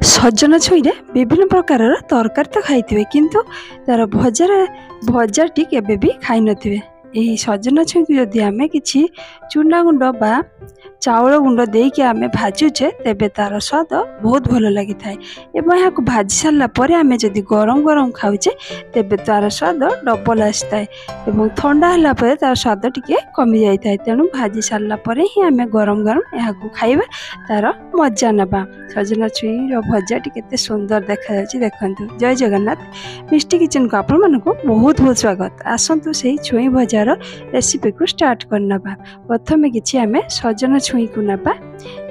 सजन छुई विभिन्न प्रकार तरकारी तो खाई किंतु तार भजाटी केबे भी खाई नथिबे। यही सजन छुई को जदि आमे किछि चूना गुंड बा चाउल गुंड देके आमे भाजुचे तेबे तार स्वाद बहुत भल लगी थाए एवं यहाँ भाजी सारा पर आमे जदि गरम गरम खाऊचे तेबे तार स्वाद डबल आसता है ठंडा है पर तार स्वाद टिके कमी जाए था। तेणु भाजी सारा पर ही आमे गरम गरम यहाँ खाइबा तार मजा नबा। सजन छुई भजा टी सुंदर देखा देखु। जय जगन्नाथ। मिष्टी किचन को आपण मानक बहुत बहुत स्वागत। आसतु से छुई भजार रेसिपी को स्टार्ट करना। प्रथम किसी आम सजन छुई को नबा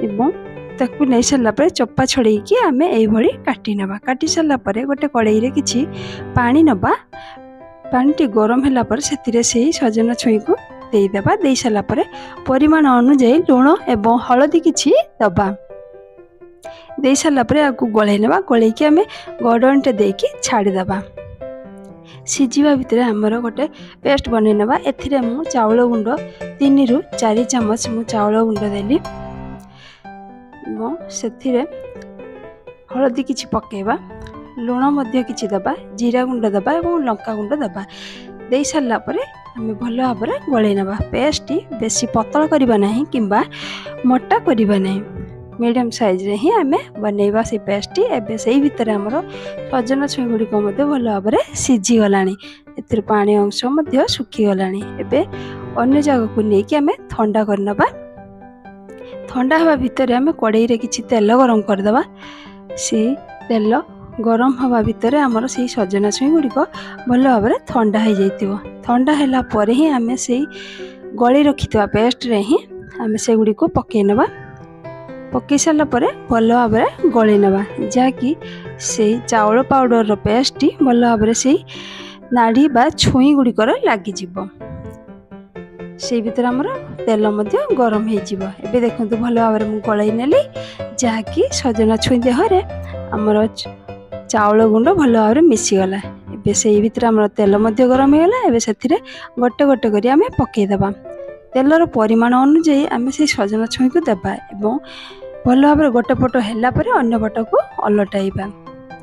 एवं ताकू नहीं सारा पर चप्पा छड़े कि आम ये काटी नबा। काटी सारा पर गोटे कड़ाई रे किछि पानी नबा। पानी गरम है पर से सजन छुई को देदेबा। दे सारा पर परिमाण अनुଯାयी लुण एवं हलदी किछि दबा। दे सारा पर आपको गलाई नबा। गलाई कि आम गड़ंटे देकी छाड़ीदबा। सीझा भितर आमर गोटे पेस्ट बन नवा। एथिरे मु चाउल गुंड 3 ରୁ 4 चामच मु चाउल गुंड देली से हलदी किछि पकेबा। लुण मध्य किछि दबा। जीरा गुंड दबा और लंका गुंड दबा। दे सारा पर आम भल भाव गलाई नवा। पेस्ट बेसी पतला करबा नहीं किंबा मोटा करबा नहीं मीडियम साइज रे ही आमे बनैबा से पेस्ट। एबे से भीतर हमर सजन छुई गुडी को मते भल भाव सीझी गलानी। एतिर पानी अंश मते सुखी गलानी। एबे अन्य जगह को नै कि आमे ठंडा करनबा। ठंडा हवा भीतर आमे कड़ाई रे किछि तेल गरम कर दबा। से तेल गरम हवा भीतर हमर से सजन छुई गुडी को भल भाव ठंडा हो जाइतिबो। ठंडा हैला परे ही आमे से गली रखितबा पेस्ट रे ही आमे से गुडी को पकै नबा। पकई सारा पर भल भाव गलाई नवा। जहाँकि से चाउल पाउडर पेस्ट भल भाव से नाड़ी बा छुई गुड़िकर लगिज से भीतर आमर तेल गरम हो देखो भल भाव गलाई नेली। जहाँकि सजना छुई देहरे आमर चाउल गुंड भल भाव मिसीगला। एबे से भीतर आमर तेल गरम होगा। एबे से गोटे गोटे करी आमे पकईदबा। तेलर परिमाण अनुଯାयी आम से सजन छुई को देबा एवं भल भाव गोटे पट है पर अन्य पट को अलटाइबा।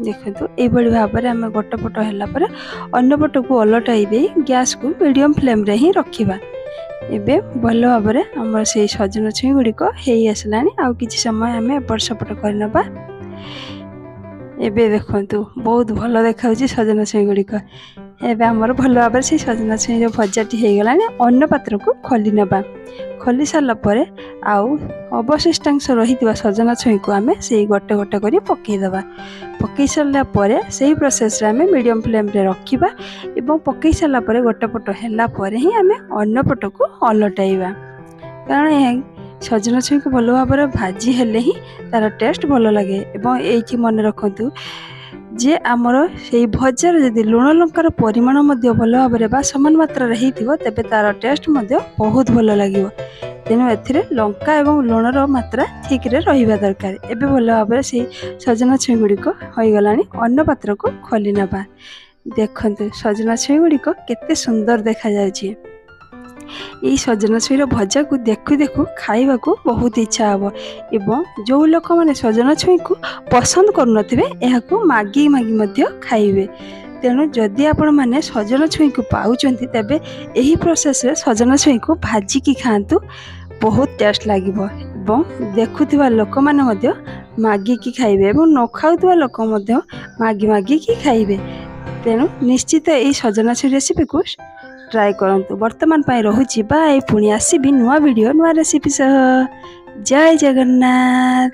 देखो ये भाव में आम गोटे पट है पर अन्य पट को अलटाई दे गैस को मीडियम फ्लेम रे ही रखिबा। एबे भल भाव आम से सजन छुई गुड़िक हो आसलानी। आउ किछि समय आम एपट सेपट करनबा। एबे देखंतु बहुत भल देखा सजन छुई गुड़िक। एबे आमर भल भाव से सजना छुई भजाटी हो गलानी। अन्न पात्र को खोली नबा। खोली सारा पर आउ अवशिष्टांश रही सजना छुई को आम से गोटे गोटे करी पकईदबा। पकई सारा पर से प्रोसेस रे आम मीडियम फ्लेम रे रखिबा एवं पकई सारा पर गोटे पट है पर ही आम अन्न पट को अलटाइबा। कारण सजना छुई को भल भाव भाजी हेले ही तार टेस्ट भल लगे। एवं ये मन रखु जे आमर से भजार जदि लुण लंकार परिमाण भल भाव समान मात्रा तेबे तार टेस्ट बहुत भल लगे। तेणु ए लंका एवं लुणर मात्रा ठीक रे रहिबा दरकार। एबे भल भाव से सजना छुई गुड़िक हो गलानी। अन्न पात्र को खोली नबा। देखंतु सजना छुई गुड़िक केते सुंदर देखा जाउछि। यही सजन छुईर भजा को देखु देखु खाइबा को बहुत इच्छा हम। एवं जो लोक मैंने सजन छुई को पसंद करुनथिबे एहाकु मागी मागी मध्य खाइबे। तेणु जदि आपण माने सजन छुई को पाउचंती तेबे एही प्रोसेस रे सजन छुई को भाजी की खांतु बहुत टेस्ट लागिबो। एवं देखुथिबा लोक माने मध्य मागी की खाइबे एवं न खाउथिबा लोक मध्य मागी मागी की खाइबे। तेणु निश्चित एही सजन छुई रेसिपी को ट्राई करंतु। वर्तमान पाई रहुछि बाय। पुणी आसीबी नुआ वीडियो नुआ रेसिपी सह। जय जगन्नाथ।